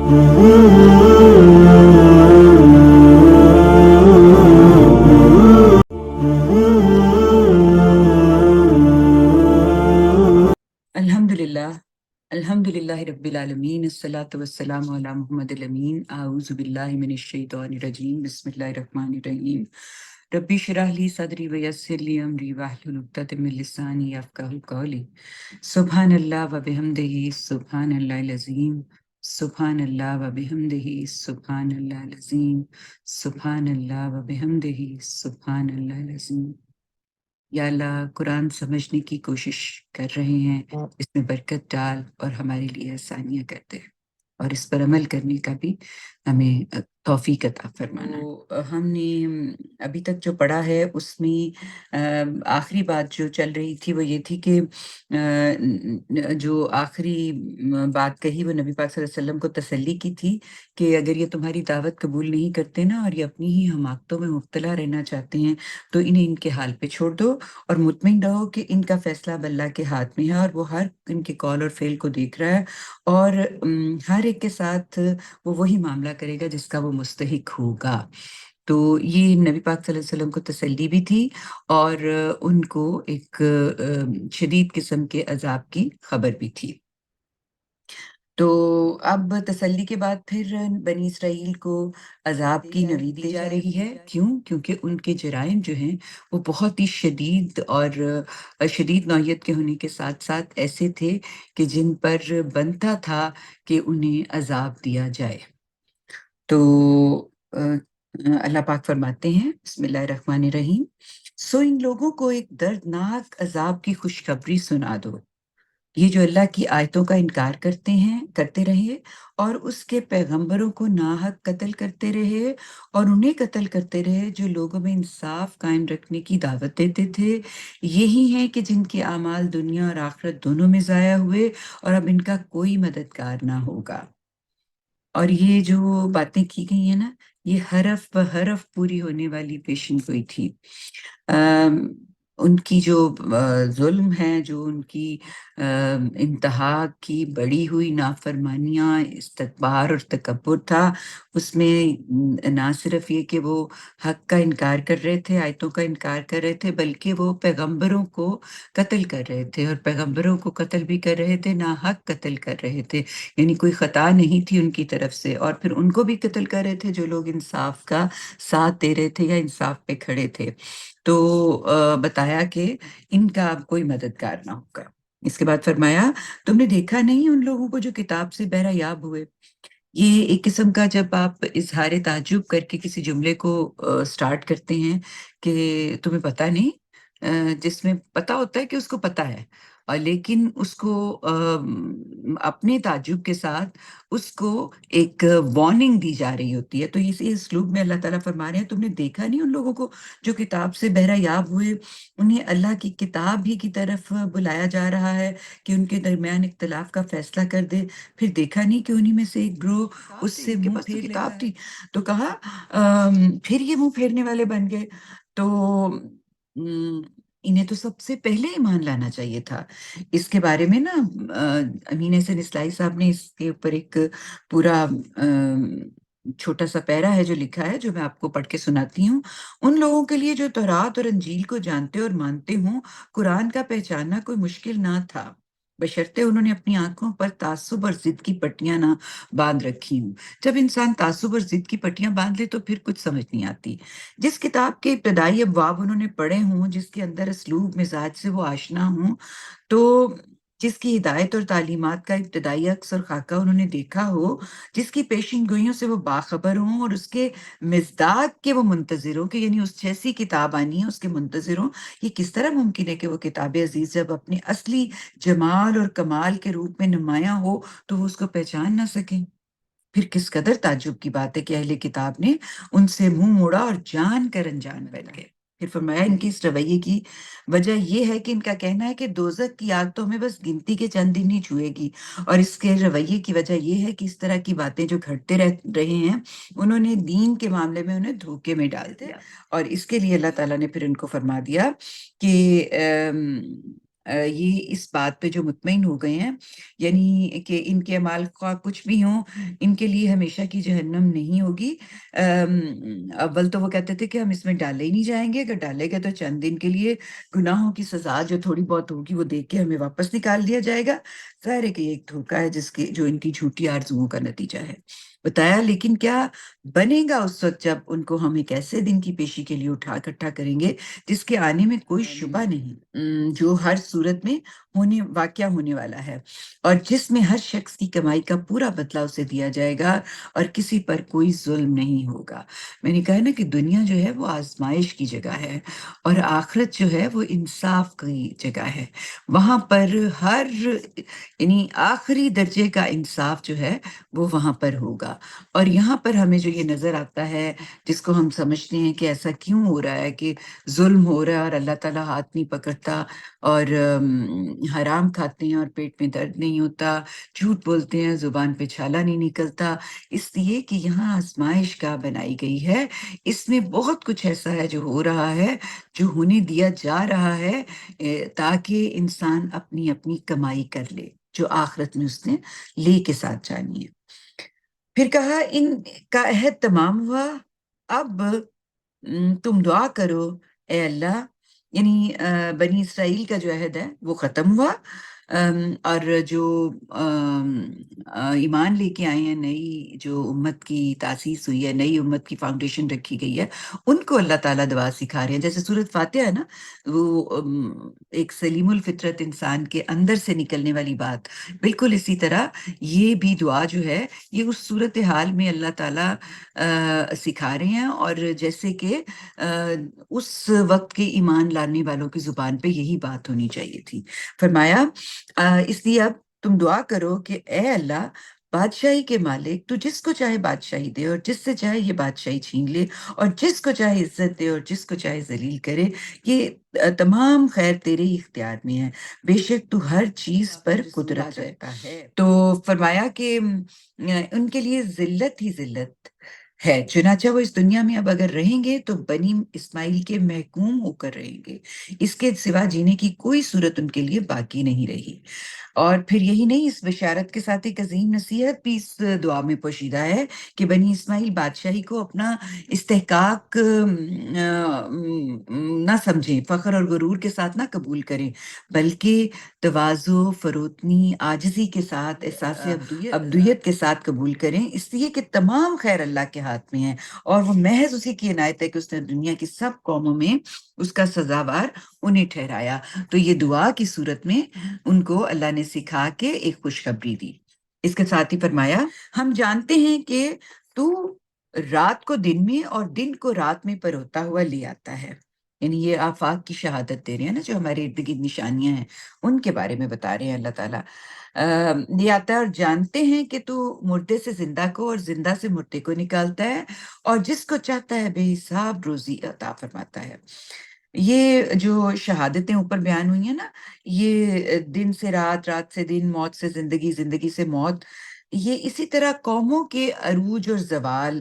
الحمدللہ الحمدللہ رب العالمین الصلاۃ والسلام علی محمد الامین اعوذ باللہ من الشیطان الرجیم بسم اللہ الرحمن الرحیم ربی اشرح لی صدری ویسر لی امری واحلل عقدۃ من لسانی یفقہوا قولی سبحان اللہ و بحمدہ سبحان اللہ العظیم سبحان اللہ و بحمدہ سبحان اللہ العظیم سبحان اللہ و بحمدہ سبحان اللہ العظیم۔ یا اللہ، قرآن سمجھنے کی کوشش کر رہے ہیں، اس میں برکت ڈال اور ہمارے لیے آسانیاں کر دے، اور اس پر عمل کرنے کا بھی ہمیں توفیق عطا فرمانا۔ تو ہم نے ابھی تک جو پڑھا ہے اس میں آخری بات جو چل رہی تھی وہ یہ تھی کہ جو آخری بات کہی وہ نبی پاک صلی اللہ علیہ وسلم کو تسلی کی تھی کہ اگر یہ تمہاری دعوت قبول نہیں کرتے نا اور یہ اپنی ہی حماقتوں میں مبتلا رہنا چاہتے ہیں تو انہیں ان کے حال پہ چھوڑ دو اور مطمئن رہو کہ ان کا فیصلہ اب اللہ کے ہاتھ میں ہے، اور وہ ہر ان کے قول اور فعل کو دیکھ رہا ہے، اور ہر ایک کے ساتھ وہ وہی معاملہ کرے گا جس کا وہ مستحق ہوگا۔ تو یہ نبی پاک صلی اللہ علیہ وسلم کو تسلی بھی تھی، اور ان کو ایک شدید قسم کے عذاب کی خبر بھی تھی۔ تو اب تسلی کے بعد پھر بنی اسرائیل کو عذاب کی نوید دی جا رہی ہے۔ کیوں؟ کیونکہ ان کے جرائم جو ہیں وہ بہت ہی شدید اور شدید نوعیت کے ہونے کے ساتھ ساتھ ایسے تھے کہ جن پر بنتا تھا کہ انہیں عذاب دیا جائے۔ تو اللہ پاک فرماتے ہیں، بسم اللہ الرحمن الرحیم، سو ان لوگوں کو ایک دردناک عذاب کی خوشخبری سنا دو، یہ جو اللہ کی آیتوں کا انکار کرتے رہے اور اس کے پیغمبروں کو ناحق قتل کرتے رہے اور انہیں قتل کرتے رہے جو لوگوں میں انصاف قائم رکھنے کی دعوت دیتے تھے، یہی ہیں کہ جن کے اعمال دنیا اور آخرت دونوں میں ضائع ہوئے اور اب ان کا کوئی مددگار نہ ہوگا۔ اور یہ جو باتیں کی گئی ہیں نا، یہ حرف بحرف پوری ہونے والی پیشن گوئی تھی۔ ان کی جو ظلم ہے، جو ان کی انتہا کی بڑی ہوئی نافرمانیاں، استکبار اور تکبر تھا، اس میں نہ صرف یہ کہ وہ حق کا انکار کر رہے تھے، آیتوں کا انکار کر رہے تھے، بلکہ وہ پیغمبروں کو قتل کر رہے تھے، اور پیغمبروں کو قتل بھی کر رہے تھے، نہ حق قتل کر رہے تھے، یعنی کوئی خطا نہیں تھی ان کی طرف سے، اور پھر ان کو بھی قتل کر رہے تھے جو لوگ انصاف کا ساتھ دے رہے تھے یا انصاف پہ کھڑے تھے۔ تو بتایا کہ ان کا اب کوئی مددگار نہ ہوگا۔ اس کے بعد فرمایا، تم نے دیکھا نہیں ان لوگوں کو جو کتاب سے بہرہ یاب ہوئے؟ یہ ایک قسم کا جب آپ اظہار تعجب کر کے کسی جملے کو سٹارٹ کرتے ہیں کہ تمہیں پتہ نہیں، جس میں پتہ ہوتا ہے کہ اس کو پتہ ہے، اور لیکن اس کو اپنے تعجب کے ساتھ اس کو ایک وارننگ دی جا رہی ہوتی ہے۔ تو اسی اسلوب میں اللہ تعالیٰ فرما رہے ہیں، تم نے دیکھا نہیں ان لوگوں کو جو کتاب سے بہرہ یاب ہوئے، انہیں اللہ کی کتاب ہی کی طرف بلایا جا رہا ہے کہ ان کے درمیان اختلاف کا فیصلہ کر دے، پھر دیکھا نہیں کہ انہی میں سے ایک گروہ اس سے منہ پھیر کتاب تھی، تو کہا پھر یہ منہ پھیرنے والے بن گئے۔ تو انہیں تو سب سے پہلے ایمان لانا چاہیے تھا۔ اس کے بارے میں نا امین احسن اصلاحی صاحب نے اس کے اوپر ایک پورا چھوٹا سا پیرا ہے جو لکھا ہے، جو میں آپ کو پڑھ کے سناتی ہوں۔ ان لوگوں کے لیے جو تورات اور انجیل کو جانتے اور مانتے ہوں، قرآن کا پہچاننا کوئی مشکل نہ تھا، بشرطے انہوں نے اپنی آنکھوں پر تعصب اور ضد کی پٹیاں نہ باندھ رکھی ہوں۔ جب انسان تعصب اور ضد کی پٹیاں باندھ لے تو پھر کچھ سمجھ نہیں آتی۔ جس کتاب کے ابتدائی ابواب انہوں نے پڑھے ہوں، جس کے اندر اسلوب مزاج سے وہ آشنا ہوں، تو جس کی ہدایت اور تعلیمات کا ابتدائی عکس اور خاکہ انہوں نے دیکھا ہو، جس کی پیشن گوئیوں سے وہ باخبر ہوں اور اس کے مزداق کے وہ منتظر ہوں، کہ یعنی اس جیسی کتاب آنی ہے اس کے منتظر ہوں، یہ کس طرح ممکن ہے کہ وہ کتاب عزیز جب اپنے اصلی جمال اور کمال کے روپ میں نمایاں ہو تو وہ اس کو پہچان نہ سکیں؟ پھر کس قدر تعجب کی بات ہے کہ اہل کتاب نے ان سے منہ موڑا اور جان کر انجان بن گئے۔ پھر فرمایا، ان کی اس رویے کی وجہ یہ ہے کہ ان کا کہنا ہے کہ دوزخ کی آگ تو ہمیں بس گنتی کے چند دن ہی چھوئے گی، اور اس کے رویے کی وجہ یہ ہے کہ اس طرح کی باتیں جو گھٹتے رہے ہیں، انہوں نے دین کے معاملے میں انہیں دھوکے میں ڈال دیا، اور اس کے لیے اللہ تعالیٰ نے پھر ان کو فرما دیا کہ یہ اس بات پہ جو مطمئن ہو گئے ہیں، یعنی کہ ان کے اعمال خواہ کچھ بھی ہوں، ان کے لیے ہمیشہ کی جہنم نہیں ہوگی۔ اول تو وہ کہتے تھے کہ ہم اس میں ڈالے ہی نہیں جائیں گے، اگر ڈالے گئے تو چند دن کے لیے گناہوں کی سزا جو تھوڑی بہت ہوگی وہ دیکھ کے ہمیں واپس نکال دیا جائے گا۔ ظاہر ہے کہ یہ ایک دھوکہ ہے جو ان کی جھوٹی آرزوؤں کا نتیجہ ہے۔ بتایا لیکن کیا بنے گا اس وقت جب ان کو ہم ایک ایسے دن کی پیشی کے لیے اکٹھا کریں گے جس کے آنے میں کوئی شبہ نہیں، جو ہر صورت میں واقعہ ہونے والا ہے، اور جس میں ہر شخص کی کمائی کا پورا بدلہ اسے دیا جائے گا اور کسی پر کوئی ظلم نہیں ہوگا۔ میں نے کہا نا کہ دنیا جو ہے وہ آزمائش کی جگہ ہے، اور آخرت جو ہے وہ انصاف کی جگہ ہے۔ وہاں پر یعنی آخری درجے کا انصاف جو ہے وہ وہاں پر ہوگا۔ اور یہاں پر ہمیں جو یہ نظر آتا ہے، جس کو ہم سمجھتے ہیں کہ ایسا کیوں ہو رہا ہے کہ ظلم ہو رہا ہے اور اللہ تعالیٰ ہاتھ نہیں پکڑتا، اور حرام کھاتے ہیں اور پیٹ میں درد نہیں ہوتا، جھوٹ بولتے ہیں زبان پہ چھالا نہیں نکلتا، اس لیے کہ یہاں آزمائش گاہ بنائی گئی ہے۔ اس میں بہت کچھ ایسا ہے جو ہو رہا ہے، جو ہونے دیا جا رہا ہے، تاکہ انسان اپنی اپنی کمائی کر لے جو آخرت میں اس نے لے کے ساتھ جانی ہے۔ پھر کہا ان کا عہد تمام ہوا، اب تم دعا کرو اے اللہ، یعنی بنی اسرائیل کا جو عہد ہے وہ ختم ہوا، اور جو ایمان لے کے آئے ہیں، نئی جو امت کی تاسیس ہوئی ہے، نئی امت کی فاؤنڈیشن رکھی گئی ہے، ان کو اللہ تعالیٰ دعا سکھا رہے ہیں۔ جیسے سورۃ فاتحہ ہے نا، وہ ایک سلیم الفطرت انسان کے اندر سے نکلنے والی بات، بالکل اسی طرح یہ بھی دعا جو ہے یہ اس صورتحال میں اللہ تعالیٰ سکھا رہے ہیں، اور جیسے کہ اس وقت کے ایمان لانے والوں کی زبان پہ یہی بات ہونی چاہیے تھی۔ فرمایا اس لیے اب تم دعا کرو کہ اے اللہ، بادشاہی کے مالک، تو جس کو چاہے بادشاہی دے اور جس سے چاہے یہ بادشاہی چھین لے، اور جس کو چاہے عزت دے اور جس کو چاہے ذلیل کرے، یہ تمام خیر تیرے ہی اختیار میں ہے، بے شک تو ہر چیز پر قدرت رکھتا ہے۔ تو فرمایا کہ ان کے لیے ذلت ہی ذلت ہے، چنانچہ وہ اس دنیا میں اب اگر رہیں گے تو بنی اسماعیل کے محکوم ہو کر رہیں گے، اس کے سوا جینے کی کوئی صورت ان کے لیے باقی نہیں رہی۔ اور پھر یہی نہیں، اس بشارت کے ساتھ ایک عظیم نصیحت بھی اس دعا میں پوشیدہ ہے کہ بنی اسماعیل بادشاہی کو اپنا استحقاق نہ سمجھیں، فخر اور غرور کے ساتھ نہ قبول کریں، بلکہ تواضع، فروتنی، عاجزی کے ساتھ، احساس ابدیت کے ساتھ قبول کریں، اس لیے کہ تمام خیر اللہ کے ہاتھ میں ہے، اور وہ محض اسی کی عنایت ہے کہ اس نے دنیا کی سب قوموں میں اس کا سزاوار انہیں ٹھہرایا۔ تو یہ دعا کی صورت میں ان کو اللہ نے سکھا کے ایک خوشخبری دی۔ اس کے ساتھ ہی فرمایا، ہم جانتے ہیں کہ تو رات کو دن میں اور دن کو رات میں پروتا ہوا لے آتا ہے، یعنی یہ آفاق کی شہادت دے رہے ہیں نا، جو ہمارے ارد گرد نشانیاں ہیں ان کے بارے میں بتا رہے ہیں اللہ تعالیٰ۔ یہ آتا ہے، اور جانتے ہیں کہ تو مردے سے زندہ کو اور زندہ سے مردے کو نکالتا ہے، اور جس کو چاہتا ہے بے حساب روزی عطا فرماتا ہے۔ یہ جو شہادتیں اوپر بیان ہوئی ہیں نا، یہ دن سے رات، رات سے دن، موت سے زندگی، زندگی سے موت، یہ اسی طرح قوموں کے عروج اور زوال،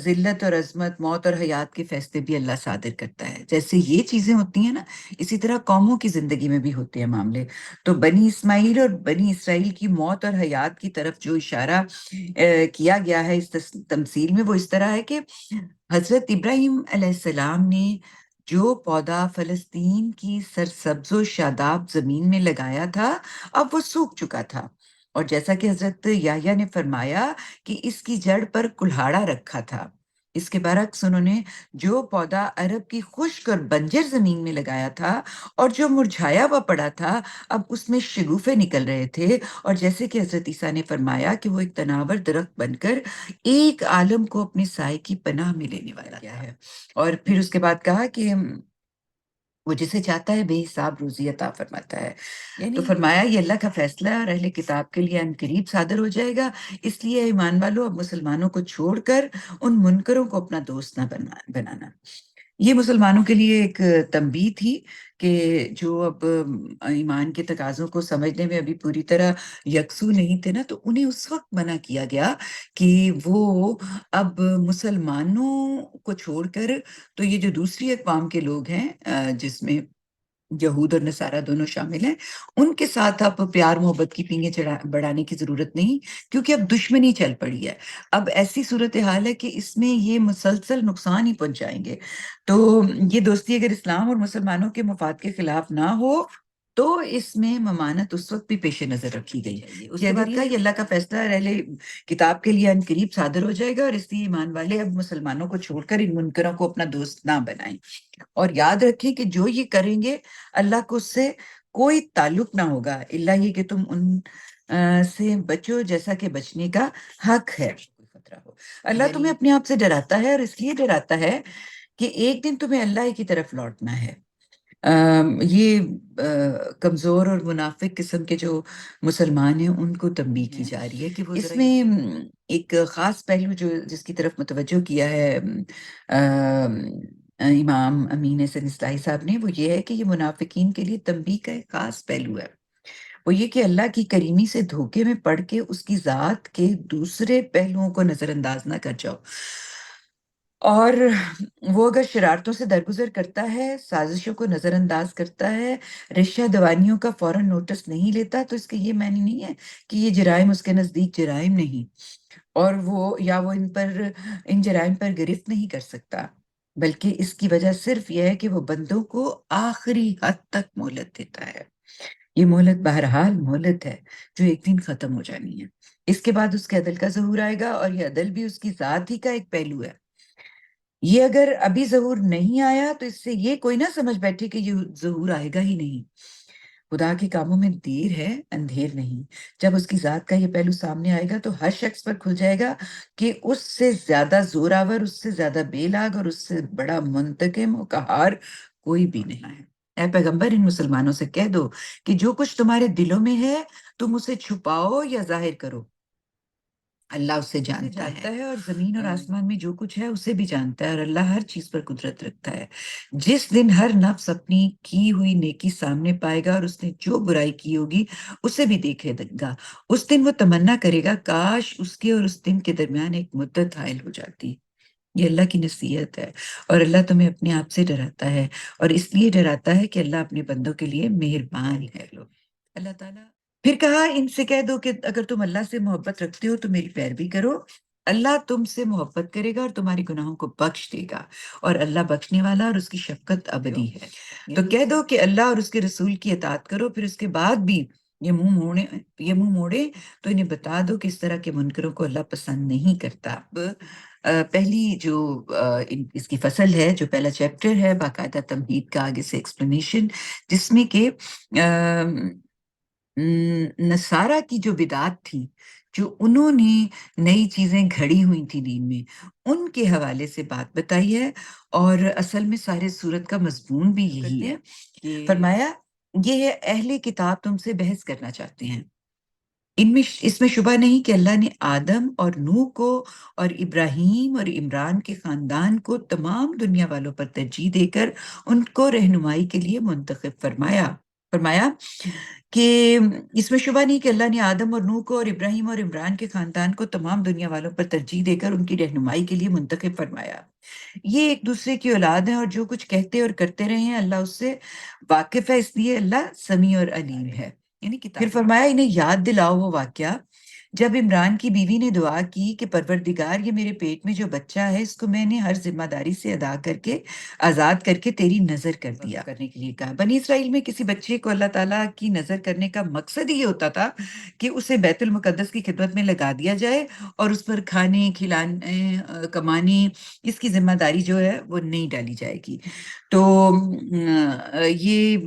ذلت اور عظمت، موت اور حیات کے فیصلے بھی اللہ صادر کرتا ہے۔ جیسے یہ چیزیں ہوتی ہیں نا، اسی طرح قوموں کی زندگی میں بھی ہوتے ہیں معاملے۔ تو بنی اسماعیل اور بنی اسرائیل کی موت اور حیات کی طرف جو اشارہ کیا گیا ہے اس تمثیل میں، وہ اس طرح ہے کہ حضرت ابراہیم علیہ السلام نے جو پودا فلسطین کی سرسبز و شاداب زمین میں لگایا تھا، اب وہ سوکھ چکا تھا، اور جیسا کہ حضرت یحییٰ نے فرمایا کہ اس کی جڑ پر کلہاڑا رکھا تھا، اس کے برعکس انہوں نے جو پودا عرب کی خشک اور بنجر زمین میں لگایا تھا اور جو مرجھایا ہوا پڑا تھا، اب اس میں شگوفے نکل رہے تھے، اور جیسے کہ حضرت عیسیٰ نے فرمایا کہ وہ ایک تناور درخت بن کر ایک عالم کو اپنے سائے کی پناہ میں لینے والا کیا ہے۔ اور پھر اس کے بعد کہا کہ وہ جسے چاہتا ہے بے حساب روزی عطا فرماتا ہے۔ تو فرمایا یہ اللہ کا فیصلہ ہے اور اہل کتاب کے لیے عنقریب صادر ہو جائے گا، اس لیے ایمان والو اب مسلمانوں کو چھوڑ کر ان منکروں کو اپنا دوست نہ بنانا۔ یہ مسلمانوں کے لیے ایک تنبیہ تھی کہ جو اب ایمان کے تقاضوں کو سمجھنے میں ابھی پوری طرح یکسو نہیں تھے نا، تو انہیں اس وقت منع کیا گیا کہ وہ اب مسلمانوں کو چھوڑ کر، تو یہ جو دوسری اقوام کے لوگ ہیں جس میں یہود اور نصارہ دونوں شامل ہیں، ان کے ساتھ اب پیار محبت کی پینگیں بڑھانے کی ضرورت نہیں، کیونکہ اب دشمنی چل پڑی ہے۔ اب ایسی صورتحال ہے کہ اس میں یہ مسلسل نقصان ہی پہنچائیں گے۔ تو یہ دوستی اگر اسلام اور مسلمانوں کے مفاد کے خلاف نہ ہو تو اس میں ممانت اس وقت بھی پیش نظر رکھی گئی ہے۔ اس کے بعد یہ اللہ کا فیصلہ اہل کتاب کے لیے عنقریب صادر ہو جائے گا، اور اس لیے ایمان والے اب مسلمانوں کو چھوڑ کر ان منکروں کو اپنا دوست نہ بنائیں، اور یاد رکھیں کہ جو یہ کریں گے اللہ کو اس سے کوئی تعلق نہ ہوگا، اللہ یہ کہ تم ان سے بچو جیسا کہ بچنے کا حق ہے۔ خطرہ ہو، اللہ تمہیں اپنے آپ سے ڈراتا ہے، اور اس لیے ڈراتا ہے کہ ایک دن تمہیں اللہ ہی کی طرف لوٹنا ہے۔ یہ کمزور اور منافق قسم کے جو مسلمان ہیں ان کو تنبیہ کی جا رہی ہے کہ اس میں ایک خاص پہلو جو جس کی طرف متوجہ کیا ہے امام امین حسن اصلاحی صاحب نے، وہ یہ ہے کہ یہ منافقین کے لیے تنبیہ کا ایک خاص پہلو ہے۔ وہ یہ کہ اللہ کی کریمی سے دھوکے میں پڑھ کے اس کی ذات کے دوسرے پہلوؤں کو نظر انداز نہ کر جاؤ، اور وہ اگر شرارتوں سے درگزر کرتا ہے، سازشوں کو نظر انداز کرتا ہے، رشہ دوانیوں کا فوراً نوٹس نہیں لیتا، تو اس کا یہ معنی نہیں ہے کہ یہ جرائم اس کے نزدیک جرائم نہیں، اور وہ ان جرائم پر گرفت نہیں کر سکتا، بلکہ اس کی وجہ صرف یہ ہے کہ وہ بندوں کو آخری حد تک مہلت دیتا ہے۔ یہ مہلت بہرحال مہلت ہے جو ایک دن ختم ہو جانی ہے۔ اس کے بعد اس کے عدل کا ظہور آئے گا، اور یہ عدل بھی اس کی ذات ہی کا ایک پہلو ہے۔ یہ اگر ابھی ظہور نہیں آیا تو اس سے یہ کوئی نہ سمجھ بیٹھے کہ یہ ظہور آئے گا ہی نہیں۔ خدا کے کاموں میں دیر ہے، اندھیر نہیں۔ جب اس کی ذات کا یہ پہلو سامنے آئے گا تو ہر شخص پر کھل جائے گا کہ اس سے زیادہ زوراور، اس سے زیادہ بے لاگ اور اس سے بڑا منتقم و قہار کوئی بھی نہیں ہے۔ اے پیغمبر، ان مسلمانوں سے کہہ دو کہ جو کچھ تمہارے دلوں میں ہے تم اسے چھپاؤ یا ظاہر کرو، اللہ اسے جانتا ہے، اور زمین اور آسمان میں جو کچھ ہے اسے بھی جانتا ہے، اور اللہ ہر چیز پر قدرت رکھتا ہے۔ جس دن ہر نفس اپنی کی ہوئی نیکی سامنے پائے گا اور اس نے جو برائی کی ہوگی اسے بھی دیکھے گا، اس دن وہ تمنا کرے گا کاش اس کے اور اس دن کے درمیان ایک مدت حائل ہو جاتی۔ یہ اللہ کی نصیحت ہے، اور اللہ تمہیں اپنے آپ سے ڈراتا ہے، اور اس لیے ڈراتا ہے کہ اللہ اپنے بندوں کے لیے مہربان ہے۔ اللہ تعالیٰ پھر کہا ان سے کہہ دو کہ اگر تم اللہ سے محبت رکھتے ہو تو میری پیروی کرو، اللہ تم سے محبت کرے گا اور تمہارے گناہوں کو بخش دے گا، اور اللہ بخشنے والا اور اس کی شفقت ابدی ہے۔ تو کہہ دو کہ اللہ اور اس کے رسول کی اطاعت کرو، پھر اس کے بعد بھی یہ منہ موڑے تو انہیں بتا دو کہ اس طرح کے منکروں کو اللہ پسند نہیں کرتا۔ اب پہلی جو اس کی فصل ہے، جو پہلا چیپٹر ہے، باقاعدہ تمہید کا آگے سے ایکسپلینیشن، جس میں کہ نصارہ کی جو بدعات تھی، جو انہوں نے نئی چیزیں گھڑی ہوئی تھی دین میں، ان کے حوالے سے بات بتائی ہے، اور اصل میں سارے سورت کا مضمون بھی یہی ہے۔ فرمایا یہ ہے اہل کتاب تم سے بحث کرنا چاہتے ہیں، اس میں شبہ نہیں کہ اللہ نے آدم اور نوح کو اور ابراہیم اور عمران کے خاندان کو تمام دنیا والوں پر ترجیح دے کر ان کو رہنمائی کے لیے منتخب فرمایا کہ اس میں شبہ نہیں کہ اللہ نے آدم اور نوح کو اور ابراہیم اور عمران کے خاندان کو تمام دنیا والوں پر ترجیح دے کر ان کی رہنمائی کے لیے منتخب فرمایا۔ یہ ایک دوسرے کی اولاد ہیں، اور جو کچھ کہتے اور کرتے رہے ہیں اللہ اس سے واقف ہے، اس لیے اللہ سمیع اور علیم ہے۔ پھر فرمایا انہیں یاد دلاؤ وہ واقعہ جب عمران کی بیوی نے دعا کی کہ پروردگار، یہ میرے پیٹ میں جو بچہ ہے اس کو میں نے ہر ذمہ داری سے ادا کر کے آزاد کر کے تیری نظر کر دیا کرنے کے لیے کہا۔ بنی اسرائیل میں کسی بچے کو اللہ تعالیٰ کی نظر کرنے کا مقصد یہ ہوتا تھا کہ اسے بیت المقدس کی خدمت میں لگا دیا جائے، اور اس پر کھانے کھلانے کمانے اس کی ذمہ داری جو ہے وہ نہیں ڈالی جائے گی۔ تو یہ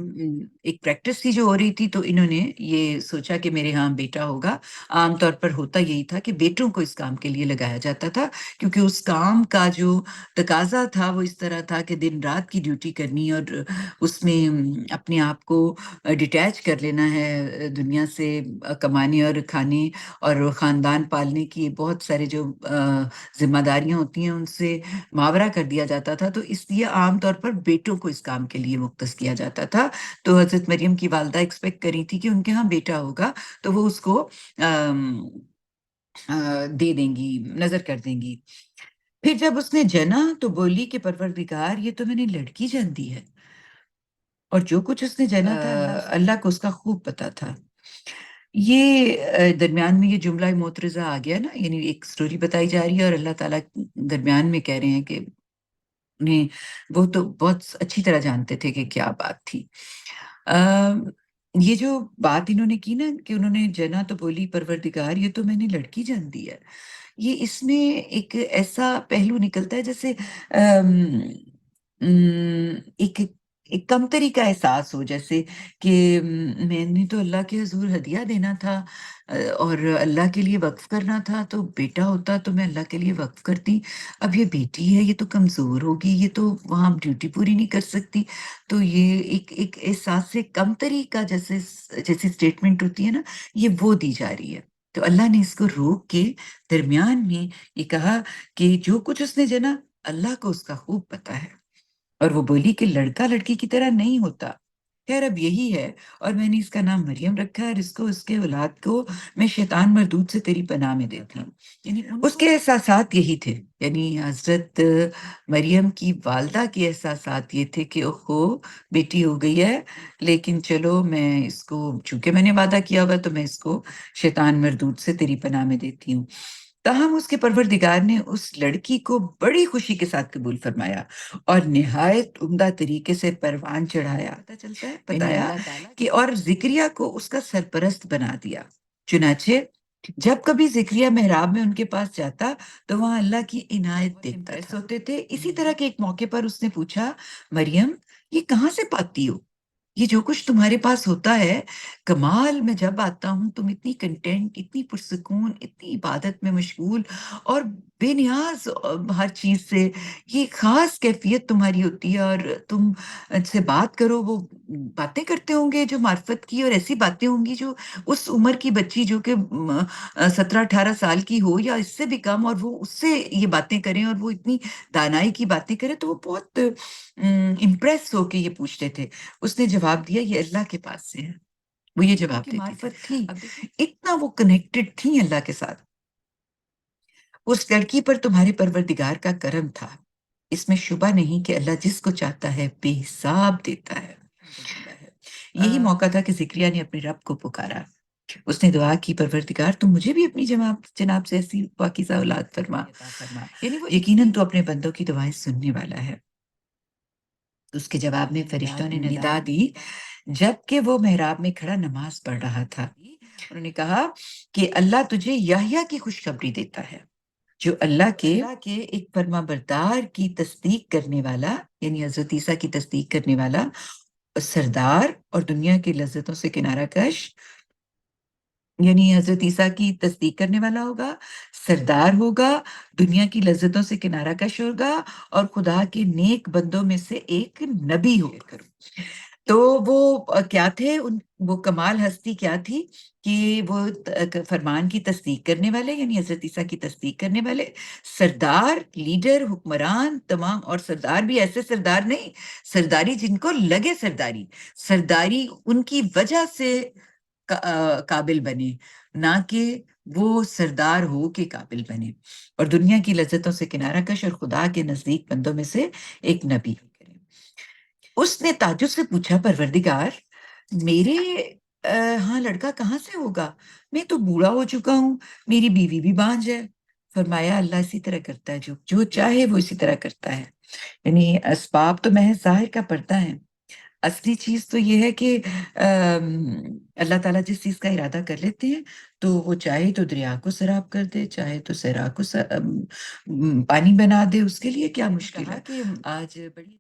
ایک پریکٹس تھی جو ہو رہی تھی، تو انہوں نے یہ سوچا کہ میرے ہاں بیٹا ہوگا۔ عام طور پر ہوتا یہی تھا کہ بیٹوں کو اس کام کے لیے لگایا جاتا تھا، کیونکہ اس کام کا جو تقاضا تھا وہ اس طرح تھا کہ دن رات کی ڈیوٹی کرنی، اور اس میں اپنے آپ کو ڈیٹیچ کر لینا ہے دنیا سے، کمانے اور کھانے اور خاندان پالنے کی بہت سارے جو ذمہ داریاں ہوتی ہیں ان سے ماورا کر دیا جاتا تھا۔ تو اس لیے عام طور پر بیٹوں کو اس کام کے لیے مختص کیا جاتا تھا۔ تو حضرت مریم کی والدہ ایکسپیکٹ کری تھی کہ ان کے ہاں بیٹا ہوگا تو وہ اس کو دے دیں گی، نظر کر دیں گی۔ پھر جب اس نے جنا تو بولی کہ پروردگار، یہ تو میں نے لڑکی جان دی ہے، اور جو کچھ اس نے جانا تھا اللہ کو اس کا خوب پتا تھا۔ یہ درمیان میں یہ جملہ معترضہ آ گیا نا، یعنی ایک سٹوری بتائی جا رہی ہے اور اللہ تعالیٰ درمیان میں کہہ رہے ہیں کہ انہیں وہ تو بہت اچھی طرح جانتے تھے کہ کیا بات تھی۔ یہ جو بات انہوں نے کی نا کہ انہوں نے جنا تو بولی پروردگار یہ تو میں نے لڑکی جان دی ہے، یہ اس میں ایک ایسا پہلو نکلتا ہے جیسے ایک ایک کمتری کا احساس ہو، جیسے کہ میں نے تو اللہ کے حضور ہدیہ دینا تھا اور اللہ کے لیے وقف کرنا تھا، تو بیٹا ہوتا تو میں اللہ کے لیے وقف کرتی، اب یہ بیٹی ہے، یہ تو کمزور ہوگی، یہ تو وہاں ڈیوٹی پوری نہیں کر سکتی، تو یہ ایک احساس سے کمتری کا جیسے اسٹیٹمنٹ ہوتی ہے نا، یہ وہ دی جا رہی ہے۔ تو اللہ نے اس کو روک کے درمیان میں یہ کہا کہ جو کچھ اس نے جنا اللہ کو اس کا خوب پتا ہے، اور وہ بولی کہ لڑکا لڑکی کی طرح نہیں ہوتا، خیر اب یہی ہے، اور میں نے اس کا نام مریم رکھا ہے، اور اس کو اس کے اولاد کو میں شیطان مردود سے تیری پناہ میں دیتی ہوں۔ یعنی اس کے احساسات یہی تھے، یعنی حضرت مریم کی والدہ کے احساسات یہ تھے کہ اوہو بیٹی ہو گئی ہے، لیکن چلو میں اس کو چونکہ میں نے وعدہ کیا ہوا تو میں اس کو شیطان مردود سے تیری پناہ میں دیتی ہوں۔ تاہم اس کے پروردگار نے اس لڑکی کو بڑی خوشی کے ساتھ قبول فرمایا اور نہایت عمدہ طریقے سے پروان چڑھایا، پتہ چلتا ہے بتایا کہ اور زکریا کو اس کا سرپرست بنا دیا۔ چنانچہ جب کبھی زکریا محراب میں ان کے پاس جاتا تو وہاں اللہ کی عنایت دیکھتا تھا، ہوتے تھے۔ اسی طرح کے ایک موقع پر اس نے پوچھا، مریم یہ کہاں سے پاتی ہو؟ یہ جو کچھ تمہارے پاس ہوتا ہے کمال، میں جب آتا ہوں تم اتنی کنٹینٹ، اتنی پرسکون، اتنی عبادت میں مشغول اور بے نیاز ہر چیز سے، یہ خاص کیفیت تمہاری ہوتی ہے، اور تم سے بات کرو وہ باتیں کرتے ہوں گے جو معرفت کی، اور ایسی باتیں ہوں گی جو اس عمر کی بچی جو کہ 17-18 سال کی ہو یا اس سے بھی کم، اور وہ اس سے یہ باتیں کریں اور وہ اتنی دانائی کی باتیں کریں، تو وہ بہت امپریس ہو کے یہ پوچھتے تھے۔ اس نے جواب دیا یہ اللہ کے پاس سے ہے، وہ یہ جواب دیتی تھی، اتنا وہ کنیکٹڈ تھی اللہ کے ساتھ۔ اس لڑکی پر تمہارے پروردگار کا کرم تھا، اس میں شبہ نہیں کہ اللہ جس کو چاہتا ہے بے حساب دیتا ہے۔ یہی موقع تھا کہ زکریا نے اپنے رب کو پکارا، اس نے دعا کی پروردگار تم مجھے بھی اپنی جناب سے ایسی پاکیزہ اولاد فرما، یقیناً تو اپنے بندوں کی دعائیں سننے والا ہے۔ اس کے جواب میں فرشتوں نے ندا دی جبکہ وہ محراب میں کھڑا نماز پڑھ رہا تھا۔ انہوں نے کہا کہ اللہ تجھے یحییٰ کی خوشخبری دیتا ہے، جو اللہ کے ایک فرما بردار کی تصدیق کرنے والا، یعنی حضرت عیسیٰ کی تصدیق کرنے والا، سردار اور دنیا کی لذتوں سے کنارہ کش، یعنی حضرت عیسیٰ کی تصدیق کرنے والا ہوگا، سردار ہوگا، دنیا کی لذتوں سے کنارہ کش ہوگا، اور خدا کے نیک بندوں میں سے ایک نبی ہوگا۔ تو وہ کیا تھے، وہ کمال ہستی کیا تھی کہ وہ فرمان کی تصدیق کرنے والے، یعنی حضرت عیسیٰ کی تصدیق کرنے والے، سردار، لیڈر، حکمران تمام، اور سردار بھی ایسے سردار نہیں، سرداری جن کو لگے سرداری، سرداری ان کی وجہ سے قابل بنے، نہ کہ وہ سردار ہو کے قابل بنے، اور دنیا کی لذتوں سے کنارہ کش اور خدا کے نزدیک بندوں میں سے ایک نبی۔ اس نے تعجب سے پوچھا پروردگار میرے ہاں لڑکا کہاں سے ہوگا، میں تو بوڑھا ہو چکا ہوں، میری بیوی بھی بانجھ ہے۔ فرمایا اللہ اسی طرح کرتا ہے، جو چاہے وہ اسی طرح کرتا ہے، یعنی اسباب تو محض ظاہر کا پردہ ہے، اصلی چیز تو یہ ہے کہ اللہ تعالیٰ جس چیز کا ارادہ کر لیتے ہیں تو وہ چاہے تو دریا کو سیراب کر دے، چاہے تو صحرا کو پانی بنا دے، اس کے لیے کیا مشکل ہے۔ کہ آج بڑی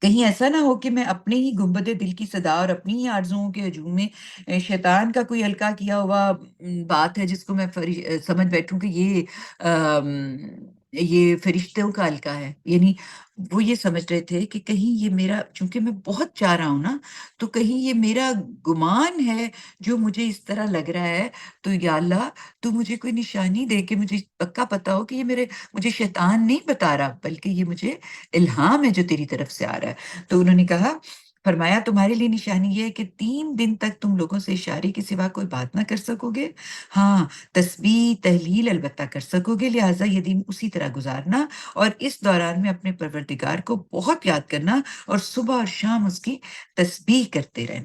کہیں ایسا نہ ہو کہ میں اپنے ہی گنبد دل کی صدا اور اپنی ہی آرزوؤں کے ہجوم میں شیطان کا کوئی القا کیا ہوا بات ہے جس کو میں سمجھ بیٹھوں کہ یہ فرشتوں کا القا ہے، یعنی وہ یہ سمجھ رہے تھے کہ کہیں یہ میرا، چونکہ میں بہت چاہ رہا ہوں نا، تو کہیں یہ میرا گمان ہے جو مجھے اس طرح لگ رہا ہے، تو یا اللہ تو مجھے کوئی نشانی دے کہ مجھے پکا پتا ہو کہ یہ مجھے شیطان نہیں بتا رہا بلکہ یہ مجھے الہام ہے جو تیری طرف سے آ رہا ہے۔ تو انہوں نے کہا فرمایا تمہارے لیے نشانی یہ ہے کہ 3 دن تک تم لوگوں سے اشارے کے سوا کوئی بات نہ کر سکو گے۔ ہاں، تسبیح، تحلیل البتہ کر سکو گے، لہٰذا یہ دن اسی طرح گزارنا اور اس دوران میں اپنے پروردگار کو بہت یاد کرنا اور صبح اور شام اس کی تسبیح کرتے رہنا۔